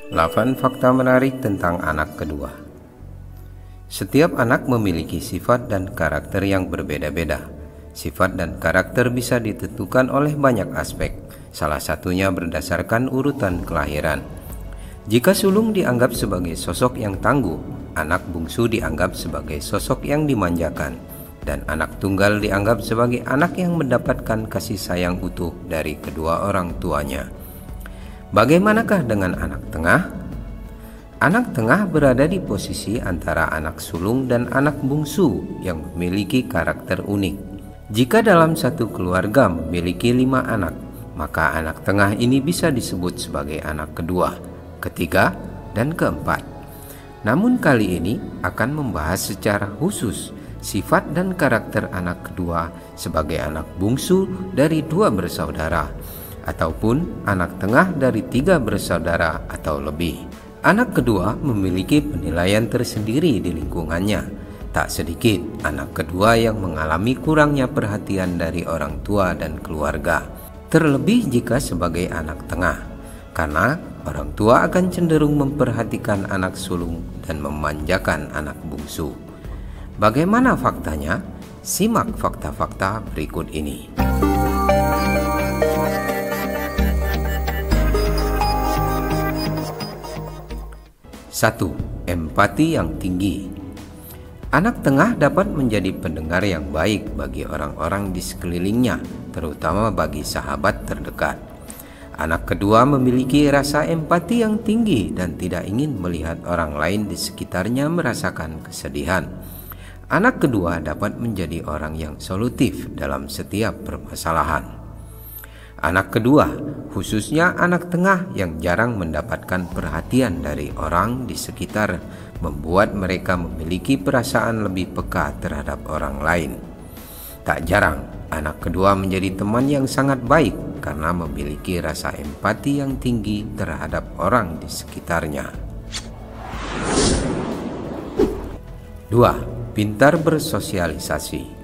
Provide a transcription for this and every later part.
8 fakta menarik tentang anak kedua. Setiap anak memiliki sifat dan karakter yang berbeda-beda. Sifat dan karakter bisa ditentukan oleh banyak aspek, salah satunya berdasarkan urutan kelahiran. Jika sulung dianggap sebagai sosok yang tangguh, anak bungsu dianggap sebagai sosok yang dimanjakan, dan anak tunggal dianggap sebagai anak yang mendapatkan kasih sayang utuh dari kedua orang tuanya. Bagaimanakah dengan anak tengah? Anak tengah berada di posisi antara anak sulung dan anak bungsu yang memiliki karakter unik. Jika dalam satu keluarga memiliki 5 anak, maka anak tengah ini bisa disebut sebagai anak kedua, ketiga, dan keempat. Namun kali ini akan membahas secara khusus sifat dan karakter anak kedua sebagai anak bungsu dari 2 bersaudara, ataupun anak tengah dari 3 bersaudara atau lebih. Anak kedua memiliki penilaian tersendiri di lingkungannya. Tak sedikit anak kedua yang mengalami kurangnya perhatian dari orang tua dan keluarga, terlebih jika sebagai anak tengah, karena orang tua akan cenderung memperhatikan anak sulung dan memanjakan anak bungsu. Bagaimana faktanya? Simak fakta-fakta berikut ini. 1. Empati yang tinggi. Anak tengah dapat menjadi pendengar yang baik bagi orang-orang di sekelilingnya, terutama bagi sahabat terdekat. Anak kedua memiliki rasa empati yang tinggi dan tidak ingin melihat orang lain di sekitarnya merasakan kesedihan. Anak kedua dapat menjadi orang yang solutif dalam setiap permasalahan. Anak kedua, khususnya anak tengah yang jarang mendapatkan perhatian dari orang di sekitar, membuat mereka memiliki perasaan lebih peka terhadap orang lain. Tak jarang, anak kedua menjadi teman yang sangat baik karena memiliki rasa empati yang tinggi terhadap orang di sekitarnya. 2. Pintar bersosialisasi.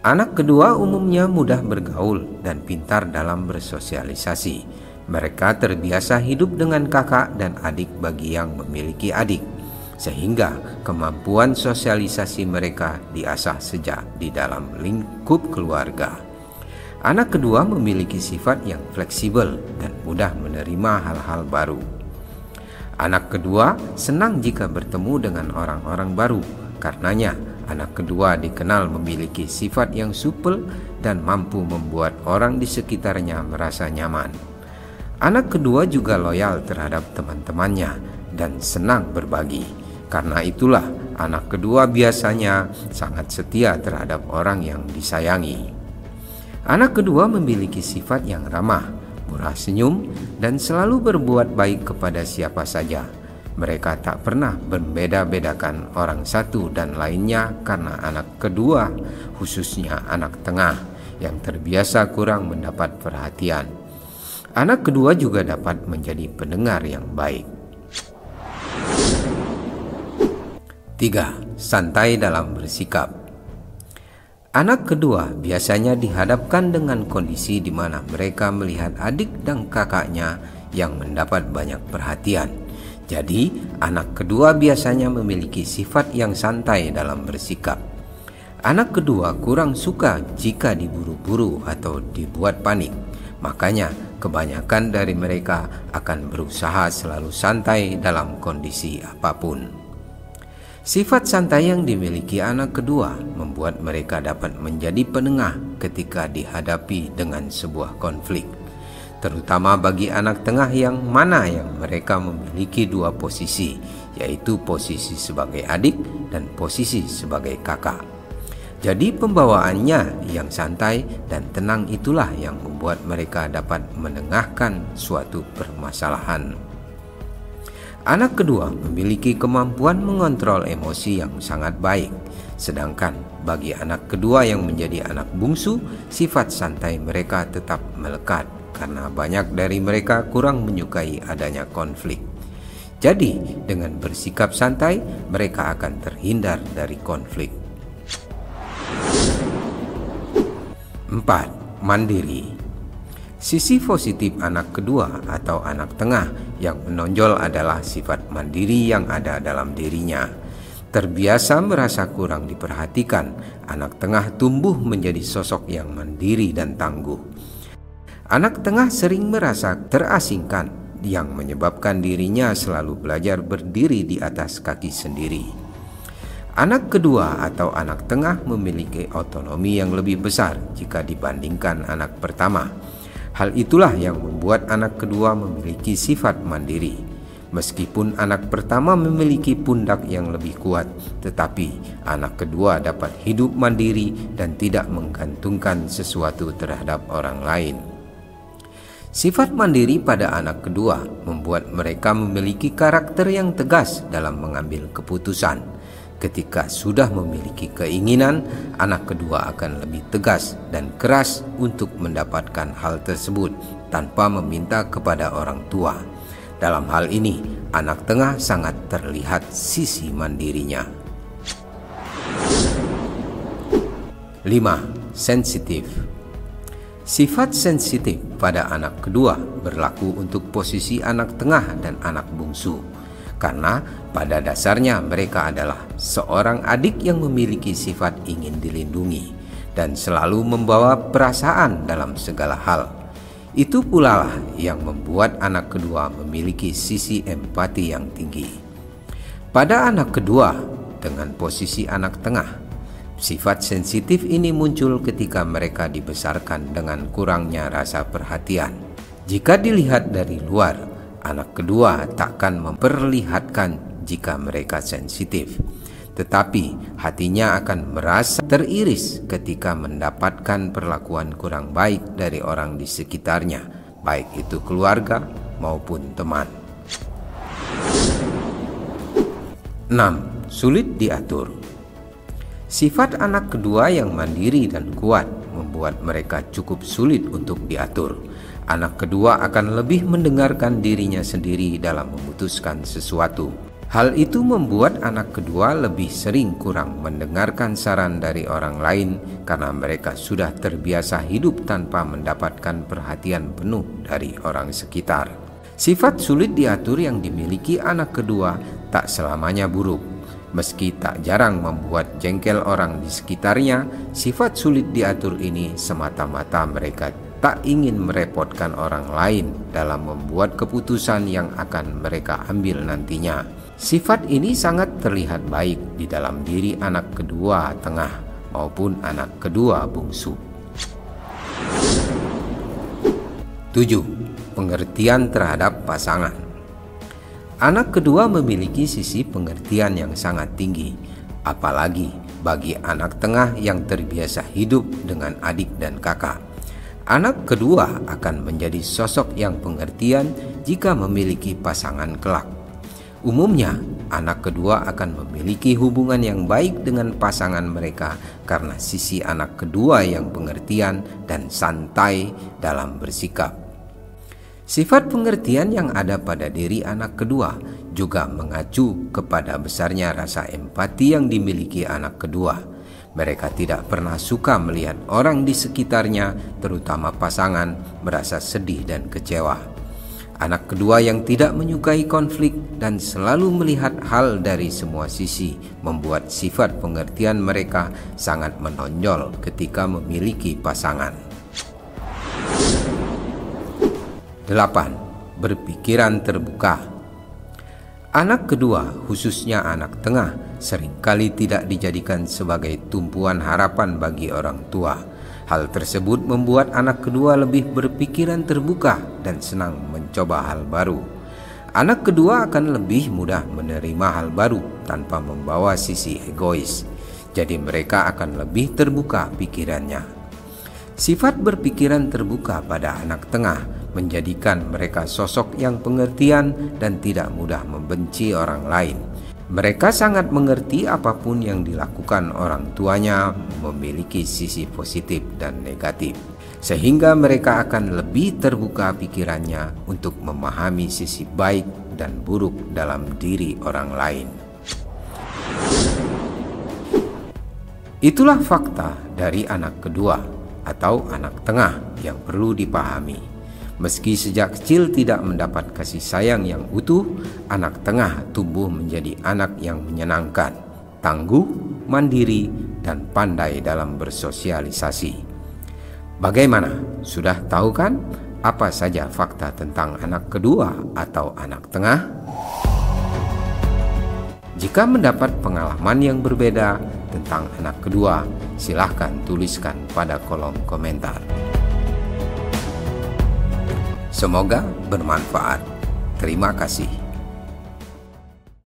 Anak kedua umumnya mudah bergaul dan pintar dalam bersosialisasi. Mereka terbiasa hidup dengan kakak dan adik bagi yang memiliki adik, sehingga kemampuan sosialisasi mereka diasah sejak di dalam lingkup keluarga. Anak kedua memiliki sifat yang fleksibel dan mudah menerima hal-hal baru. Anak kedua senang jika bertemu dengan orang-orang baru. Karenanya, anak kedua dikenal memiliki sifat yang supel dan mampu membuat orang di sekitarnya merasa nyaman. Anak kedua juga loyal terhadap teman-temannya dan senang berbagi. Karena itulah, anak kedua biasanya sangat setia terhadap orang yang disayangi. Anak kedua memiliki sifat yang ramah, murah senyum, dan selalu berbuat baik kepada siapa saja. Mereka tak pernah membeda-bedakan orang satu dan lainnya karena anak kedua, khususnya anak tengah, yang terbiasa kurang mendapat perhatian. Anak kedua juga dapat menjadi pendengar yang baik. 3. Santai dalam bersikap. Anak kedua biasanya dihadapkan dengan kondisi di mana mereka melihat adik dan kakaknya yang mendapat banyak perhatian. Jadi, anak kedua biasanya memiliki sifat yang santai dalam bersikap. Anak kedua kurang suka jika diburu-buru atau dibuat panik. Makanya, kebanyakan dari mereka akan berusaha selalu santai dalam kondisi apapun. Sifat santai yang dimiliki anak kedua membuat mereka dapat menjadi penengah ketika dihadapi dengan sebuah konflik. Terutama bagi anak tengah yang mereka memiliki 2 posisi, yaitu posisi sebagai adik dan posisi sebagai kakak. Jadi pembawaannya yang santai dan tenang itulah yang membuat mereka dapat menengahkan suatu permasalahan. Anak kedua memiliki kemampuan mengontrol emosi yang sangat baik, sedangkan bagi anak kedua yang menjadi anak bungsu, sifat santai mereka tetap melekat karena banyak dari mereka kurang menyukai adanya konflik. Jadi, dengan bersikap santai, mereka akan terhindar dari konflik. 4. Mandiri. Sisi positif anak kedua atau anak tengah yang menonjol adalah sifat mandiri yang ada dalam dirinya. Terbiasa merasa kurang diperhatikan, anak tengah tumbuh menjadi sosok yang mandiri dan tangguh. Anak tengah sering merasa terasingkan, yang menyebabkan dirinya selalu belajar berdiri di atas kaki sendiri. Anak kedua atau anak tengah memiliki otonomi yang lebih besar jika dibandingkan anak pertama. Hal itulah yang membuat anak kedua memiliki sifat mandiri. Meskipun anak pertama memiliki pundak yang lebih kuat, tetapi anak kedua dapat hidup mandiri dan tidak menggantungkan sesuatu terhadap orang lain. Sifat mandiri pada anak kedua membuat mereka memiliki karakter yang tegas dalam mengambil keputusan. Ketika sudah memiliki keinginan, anak kedua akan lebih tegas dan keras untuk mendapatkan hal tersebut tanpa meminta kepada orang tua. Dalam hal ini, anak tengah sangat terlihat sisi mandirinya. 5. Sensitif. Sifat sensitif pada anak kedua berlaku untuk posisi anak tengah dan anak bungsu, karena pada dasarnya mereka adalah seorang adik yang memiliki sifat ingin dilindungi dan selalu membawa perasaan dalam segala hal. Itu pula lah yang membuat anak kedua memiliki sisi empati yang tinggi. Pada anak kedua dengan posisi anak tengah, sifat sensitif ini muncul ketika mereka dibesarkan dengan kurangnya rasa perhatian. Jika dilihat dari luar, anak kedua takkan memperlihatkan jika mereka sensitif, tetapi hatinya akan merasa teriris ketika mendapatkan perlakuan kurang baik dari orang di sekitarnya, baik itu keluarga maupun teman. 6. Sulit diatur. Sifat anak kedua yang mandiri dan kuat membuat mereka cukup sulit untuk diatur. Anak kedua akan lebih mendengarkan dirinya sendiri dalam memutuskan sesuatu. Hal itu membuat anak kedua lebih sering kurang mendengarkan saran dari orang lain karena mereka sudah terbiasa hidup tanpa mendapatkan perhatian penuh dari orang sekitar. Sifat sulit diatur yang dimiliki anak kedua tak selamanya buruk. Meski tak jarang membuat jengkel orang di sekitarnya, sifat sulit diatur ini semata-mata mereka tak ingin merepotkan orang lain dalam membuat keputusan yang akan mereka ambil nantinya. Sifat ini sangat terlihat baik di dalam diri anak kedua tengah maupun anak kedua bungsu. 7. Pengertian terhadap pasangan. Anak kedua memiliki sisi pengertian yang sangat tinggi, apalagi bagi anak tengah yang terbiasa hidup dengan adik dan kakak. Anak kedua akan menjadi sosok yang pengertian jika memiliki pasangan kelak. Umumnya, anak kedua akan memiliki hubungan yang baik dengan pasangan mereka karena sisi anak kedua yang pengertian dan santai dalam bersikap. Sifat pengertian yang ada pada diri anak kedua juga mengacu kepada besarnya rasa empati yang dimiliki anak kedua. Mereka tidak pernah suka melihat orang di sekitarnya, terutama pasangan, merasa sedih dan kecewa. Anak kedua yang tidak menyukai konflik dan selalu melihat hal dari semua sisi membuat sifat pengertian mereka sangat menonjol ketika memiliki pasangan. 8. Berpikiran terbuka. Anak kedua, khususnya anak tengah, seringkali tidak dijadikan sebagai tumpuan harapan bagi orang tua. Hal tersebut membuat anak kedua lebih berpikiran terbuka dan senang mencoba hal baru. Anak kedua akan lebih mudah menerima hal baru tanpa membawa sisi egois. Jadi mereka akan lebih terbuka pikirannya. Sifat berpikiran terbuka pada anak tengah menjadikan mereka sosok yang pengertian dan tidak mudah membenci orang lain. Mereka sangat mengerti apapun yang dilakukan orang tuanya memiliki sisi positif dan negatif, sehingga mereka akan lebih terbuka pikirannya untuk memahami sisi baik dan buruk dalam diri orang lain. Itulah fakta dari anak kedua atau anak tengah yang perlu dipahami. Meski sejak kecil tidak mendapat kasih sayang yang utuh, anak tengah tumbuh menjadi anak yang menyenangkan, tangguh, mandiri, dan pandai dalam bersosialisasi. Bagaimana? Sudah tahu kan apa saja fakta tentang anak kedua atau anak tengah? Jika mendapat pengalaman yang berbeda tentang anak kedua, silahkan tuliskan pada kolom komentar. Semoga bermanfaat. Terima kasih.